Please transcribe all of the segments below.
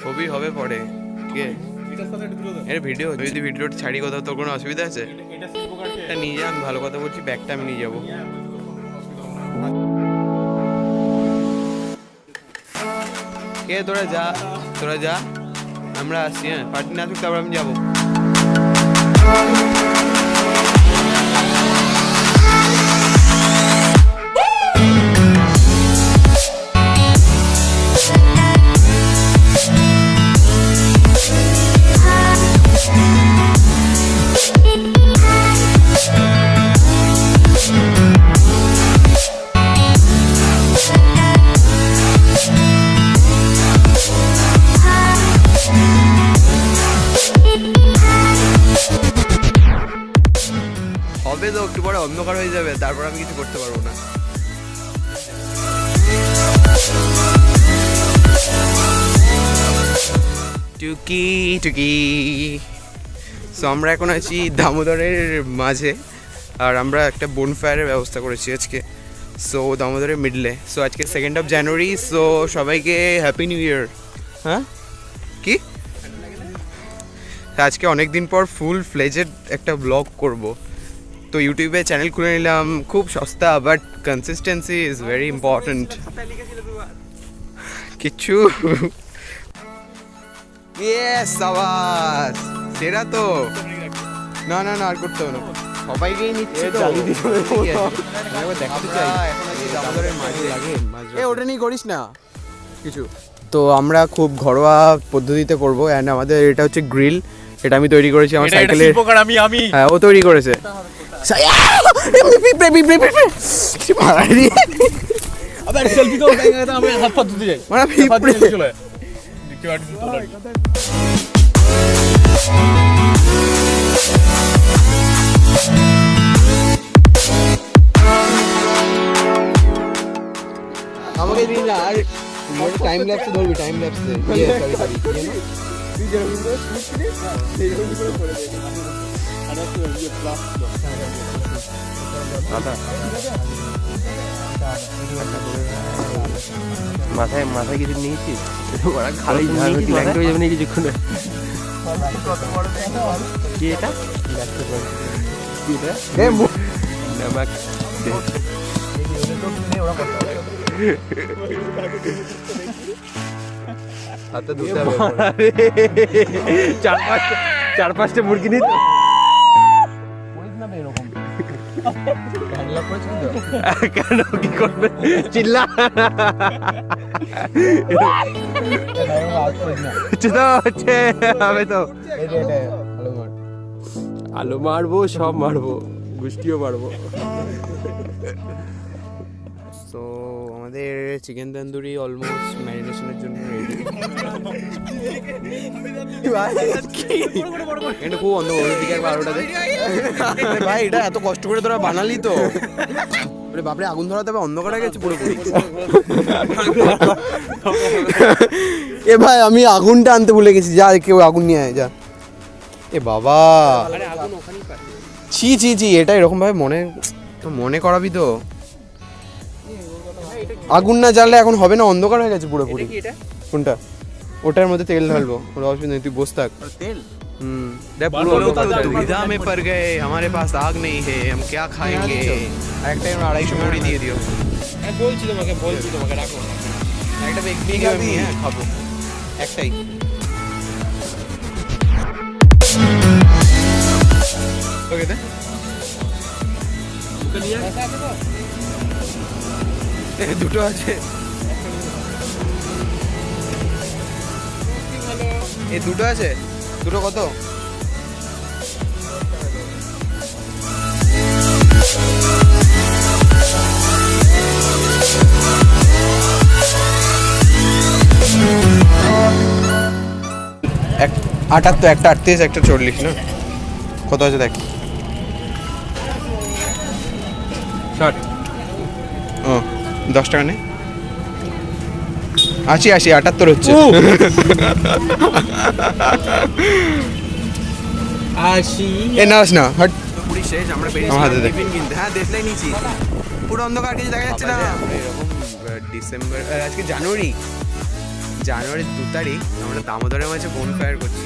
ছবি হবে পরে, ঠিক আছে? এটা ভিডিও, যদি ভিডিওটা ছাড়ি কোথাও তোর কোনো অসুবিধা আছে? এটা নিয়ে যা, আমি ভালো কথা বলছি, ব্যাগটা আমি নিয়ে যাবো। কে তোরা যা, আমরা আসছি। হ্যাঁ, পার্টি না থাকতে তারপর আমি যাবো। হবে তো, একটু পরে অন্ধকার হয়ে যাবে, তারপর আমি কিছু করতে পারবো না। টুকি টুকি। সো আমরা এখন আছি দামোদরের মাঝে, আর আমরা একটা বোনফায়ারের ব্যবস্থা করেছি আজকে। সো দামোদরের মিডলে। সো আজকে 2nd of January। সো সবাইকে হ্যাপি নিউ ইয়ার। হ্যাঁ কি, আজকে অনেক দিন পর ফুল ফ্লেজেড একটা ব্লগ করব। তো ইউটিউবে চ্যানেল খুলে নিলাম, খুব সস্তা, but consistency is very important. কিচ্ছু সেটা তো না, আর করতে হবে না, সবাইকেই নিচ্ছে তো। দেখাতে চাই ওটা নিয়ে করিস না কিছু। তো আমরা খুব ঘরোয়া পদ্ধতিতে করবো, অ্যান্ড আমাদের এটা হচ্ছে গ্রিল। এটা আমি তৈরি করেছি আমার সাইকেলের। হ্যাঁ, ও তৈরি করেছে। আমাকে দিন না, আর টাইম ল্যাপসে ধরবি, টাইম ল্যাপসে। মাথায় কিছু নিয়েছিস? কিছুক্ষণ কি এটা হাতে ধুতে হবে। 4-5টা মুরগি নিত কেন, কি করবে? চিল্লা হচ্ছে হবে তো। আলু মারবো, সব মারবো, গুষ্টিও মারবো। তো আমাদের চিকেন তন্দুরি অলমোস্ট ম্যারিনেশনের জন্য রেডি। এটা খুব অন্ধকার দিকে 12টাতে ভাই, এটা এত কষ্ট করে তোরা বানালি তো। বাপরে, আগুন ধরাতে হবে, অন্ধকার হয়ে গেছে পুরোপুরি। এ ভাই, আমি আগুনটা আনতে ভুলে গেছি, যা কেউ আগুন নিয়ে আয়, যা। এ বাবা, ছি, এটা এরকম ভাবে মনে করাবি তো। আগুন না জ্বাললে এখন হবে না, অন্ধকার হয়ে গেছে পুরোপুরি। কোনটা? ওটার মধ্যে তেল ঢালবো, ওটা অসুবিধা নেই, তুই বস থাক। তেল दुविधा में पड़ गए, हमारे पास आग नहीं है, हम क्या खाएंगे? एक टाइम 250 মুড়ি দিয়ে দিও। বলছি তোমাকে রাখো, একটা বেগনি খাবি? হ্যাঁ খাবো, একটাই। ওকে দে, ওকে নিয়ে দুটো আছে, এই দুটো আছে। দুটো কত? একটা 38, একটা 40 না? কত আছে দেখ। 60। ও 10 টাকা নে। 80 78 হচ্ছে। 80 এ নাস না, হট পুরি শেষ। আমরা বেরিয়েছি টিফিন কিনতে। হ্যাঁ, দেখলেই নিছি, পুরো অন্ধকার, কিছু দেখা যাচ্ছে না। এরকম ডিসেম্বর, আজকে জানুয়ারির 2 তারিখ আমরা দামোদরের মাঝে বনফায়ার করছি।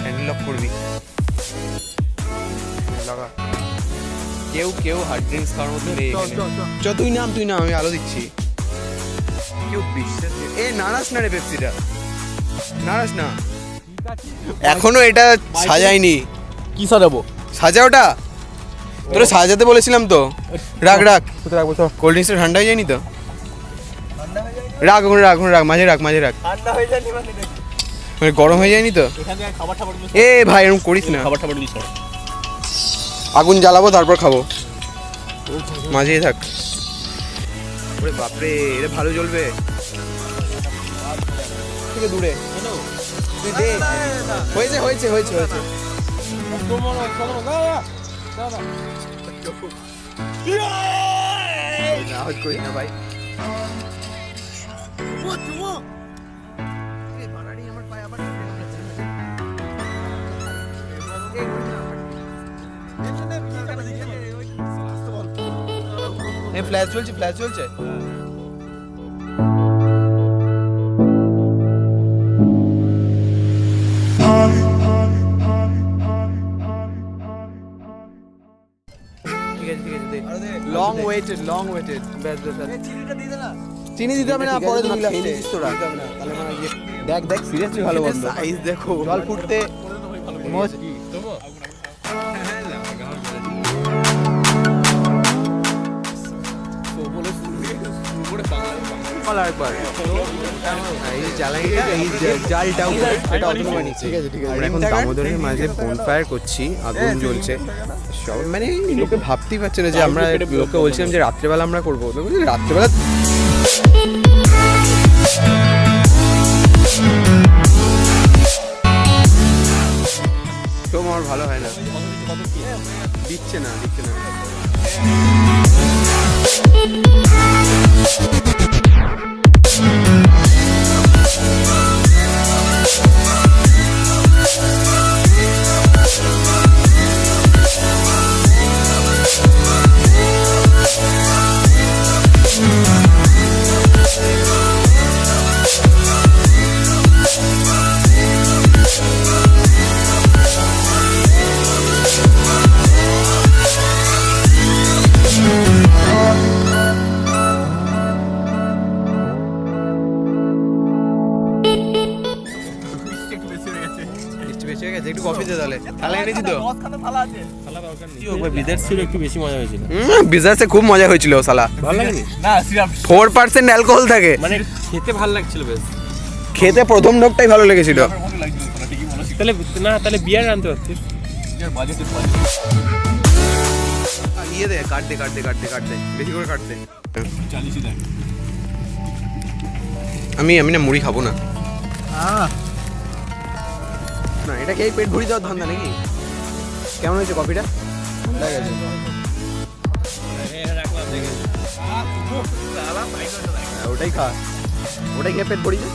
হ্যান্ডেল লক করবি, লাগা। কেউ হার্ড ড্রিঙ্কস খাওয়ার মতো নেই এখানে। চ তুই নাম, আমি আলো দিচ্ছি। কেউ বিশ্বাস নাড়াস না রে, পেপসিটা নাড়াস না। এখনো এটা সাজাইনি। কি সাজাবো? সাজা ওটা, তোরা সাজাতে বলেছিলাম তো। রাখ কোল্ড ড্রিঙ্কসটা ঠান্ডা হয়ে যায়নি তো? রাখ মাঝে রাখ। ঠান্ডা হয়ে যায়নি মানে গরম হয়ে যায়নি তো? এখানে খাবার এ ভাই এরকম করিস না। খাবার দিস না। আগুন জ্বালাবো তারপর খাবো, মাঝেই থাক। ওরে বাপরে, এটা ভালো জ্বলবে। থেকে দূরে তুই দে। হয়েছে করি না ভাই। ফ্ল্যাশ চলছে। লং ওয়েটেড চিনি দিতে হবে না, পরে দিবি লাস্টে। তাহলে মানে দেখ সিরিয়াসলি ভালো বন্ধ। সাইজ দেখো, জল ফুটতে দামোদরের মাঝে বনফায়ার করছি, আগুন জ্বলছে সব। মানে লোকে ভাবতেই পারছে না যে আমরা, লোকে বলছিলাম যে রাত্রেবেলা আমরা করবো, রাত্রেবেলা তো আমার ভালো হয় না, দিচ্ছে না। একটু কফি দে তাহলে। থালা এনেছি তো। বিজার্সে খুব মজা হয়েছিল সালা। ভালো লাগেনি? না, 4% অ্যালকোহল থাকে। মানে খেতে ভালো লাগছিল বেশ। খেতে প্রথম ঢোকটাই ভালো লেগেছিল। তাহলে বিয়ার আনতে পারতিস। ইয়ে দে, কাট দে, বেশি করে কাট দে। আমি না মুড়ি খাবো না। না এটা খেয়ে পেট ভরি যাওয়ার ধান্দা নাকি? কেমন হয়েছে কফিটা? ওটাই খা, ওটাই খেয়ে পেট ভরি যা।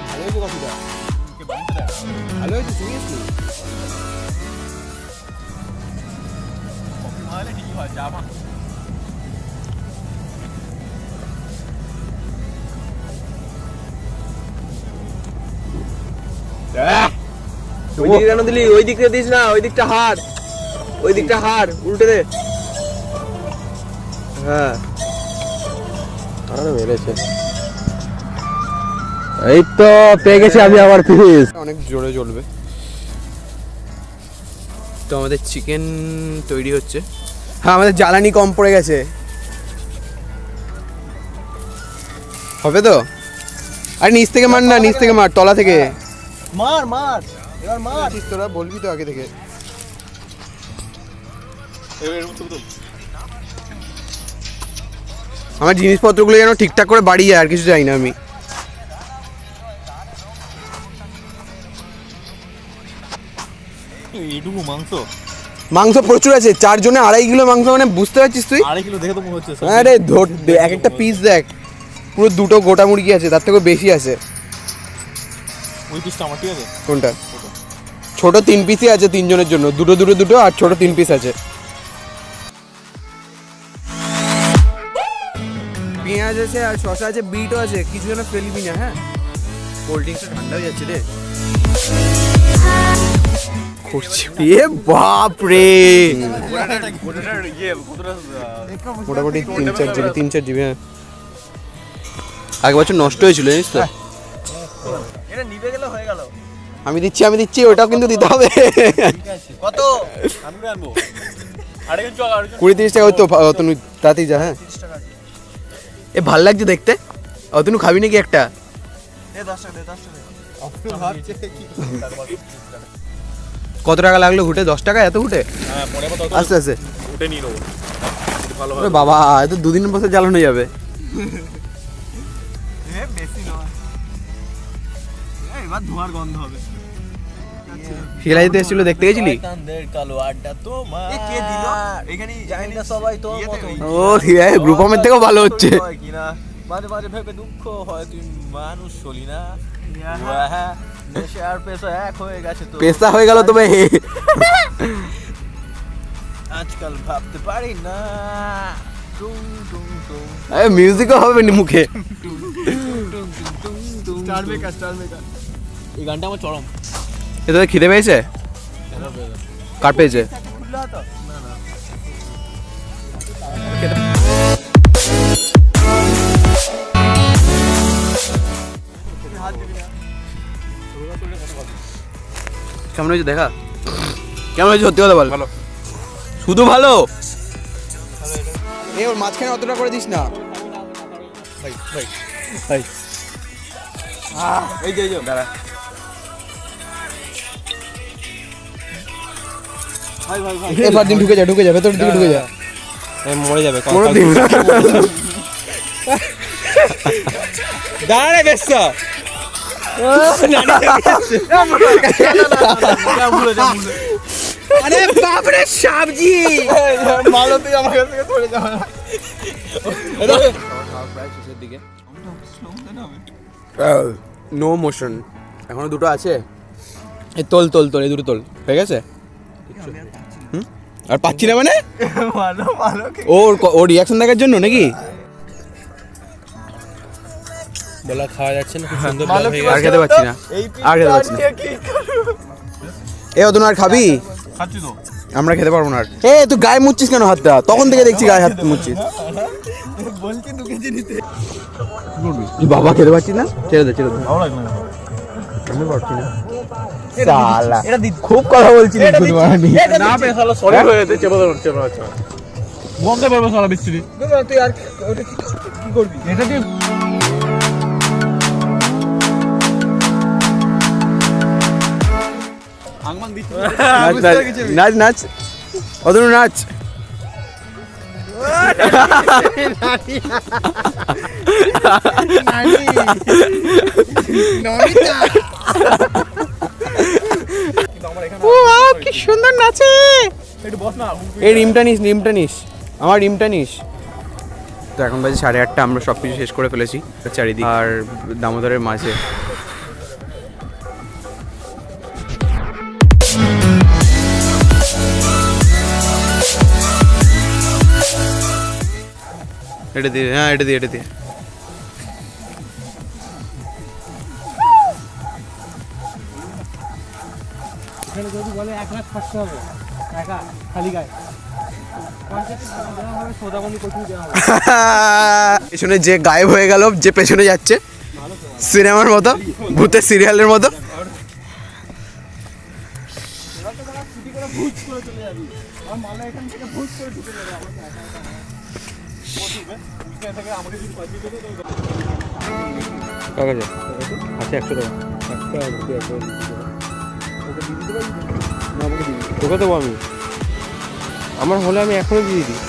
ভালো হয়েছে কফিটা, ভালো হয়েছে সিরিয়াসলি। কফি ভালো ঠিকই হয়, যা মা। ওই দিকে কেন দিলি? ওই দিকটা দিস না, ওই দিকটা হার, উল্টে দে। হ্যাঁ মেরেছে। এই তো পেয়ে গেছি আমি আবার পিস। অনেক জোরে জ্বলবে। তো আমাদের চিকেন তৈরি হচ্ছে। হ্যাঁ আমাদের জ্বালানি কম পড়ে গেছে। হবে তো? আরে নিচ থেকে মার, তলা থেকে মার এবার মার। তোরা বলবি তো আগে থেকে। আমার জিনিসপত্রগুলো যেন ঠিকঠাক করে বাড়ি যায়, আর কিছু চাই না আমি। এইটুকু মাংস প্রচুর আছে, 4 জনে 2.5 কিলো মাংস, মানে বুঝতে পারছিস তুই? 2.5 কিলো দেখে তো মনে হচ্ছে। আরে এক একটা পিস দেখ, পুরো 2টো গোটা মুরগি আছে, তার থেকে বেশি আছে। ওই পিসটা আমার, ঠিক আছে? কোনটা? ছোট 3 পিসই আছে 3 জনের জন্য, দুটো আর ছোট 3 পিস আছে। পেঁয়াজ আছে আর শসা আছে, বিটও আছে, কিছু যেন ফেলবি না। হ্যাঁ, কোল্ড ড্রিঙ্কসটা ঠান্ডা হয়ে যাচ্ছে রে। করছি এ বাপ রে, মোটামুটি 3-4 জিবি। হ্যাঁ, আগের বছর নষ্ট হয়েছিল জানিস তো। এটা নিভে গেলে হয়ে গেল। আমি দিচ্ছি, ওটাও কিন্তু দিতে হবে। কত? আমি আনবো 20-30 টাকা হয়তো। অতনু তাতেই যা। হ্যাঁ, এ ভাল লাগছে দেখতে। অতনু খাবি নাকি একটা? 10 টাকা। কত টাকা লাগলো ঘুটে? 10 টাকা এত ঘুটে? হ্যাঁ, পরে আবার আস্তে আস্তে উঠে নিয়ে নেবো। ভালো আরে বাবা, এত 2 দিনের বছর জ্বালানো যাবে। বেশি নয়, এবার ধোঁয়ার গন্ধ হবে। শিলা যেতে এসেছিল, দেখতে গেছিলি? কালো আড্ডা তোমার কে দিল এখানে? জানি না, সবাই তোর মতো। ও ঠিক আছে, গ্রুপ হোমের থেকেও ভালো হচ্ছে। কিনা মাঝে মাঝে ভেবে দুঃখ হয়, তুই মানুষ হলি না। হ্যাঁ, দেশে আর পেশা এক হয়ে গেছে তো। পেশা হয়ে গেল তবে। আজকাল ভাবতে পারি না। টুং টুং টুং মিউজিকও হবে না মুখে। Star maker. এই গানটা আমার চরম। এ তোদের খিদে পেয়েছে? কার পেয়েছে? কেমন হয়েছে দেখা? কেমন হয়েছে সত্যি কথা বল। ভালো। শুধু ভালো? ওর মাঝখানে অতটা করে দিস না। ভাই এই যে দাঁড়া। এবার দিন ঢুকে যা ভেতর দিকে ঢুকে যা। মরে যাবে দাঁড়ারে ব্যস্ত। আরে বাপরে সবজি মালো, তুই আমার কাছ থেকে চলে যাবে না। নো মোশন, এখনো দুটো আছে। এই তোল এই দুটো তোল হয়ে গেছে। আর পাচ্ছি না মানে? ওর রিয়াকশন দেখার জন্য নাকি? বলা খাওয়া যাচ্ছে না, খুব সুন্দর আর খেতে পাচ্ছি না। এ অতনু আর খাবি? খাচ্ছি তো। আমরা খেতে পারবো না আর। এ তুই গায়ে মুচ্ছিস কেন হাতটা? তখন থেকে দেখছি গায়ে হাত মুচ্ছিস। বলছি 2 কেজি নিতে। বাবা খেতে পাচ্ছিস না? ছেড়ে দে। ভালো লাগলো না। আমি পারছি না। সালা খুব কথা বলছিস তুই মারানি। না বে শালা, সরি হয়ে যেতে চেপে ধরছে। বন্ধ করবে শালা বিচ্ছিরি। তুই আর ওটা কি করবি? এটা দিয়ে আংমান দিচ্ছি। নাচ অতনু নাচ। কি সুন্দর নাচে। একটু বস না। এই রিমটা নিস আমার রিমটা নিস। তো এখন বাজে 8:30, আমরা সব কিছু শেষ করে ফেলেছি চারিদিক আর দামোদরের মাঝে। এটা দিয়ে, হ্যাঁ এটা দিয়ে। যদি বলে 1 লাখ থাকতে হবে টাকা খালি গায়ে, পেছনে যে গায়েব হয়ে গেল, যে পেছনে যাচ্ছে সিনেমার মতো, ভূতের সিরিয়ালের মতো। আচ্ছা 100 টাকা তোকে দেবো আমি। আমার হলে আমি এখনই দিয়ে দিই।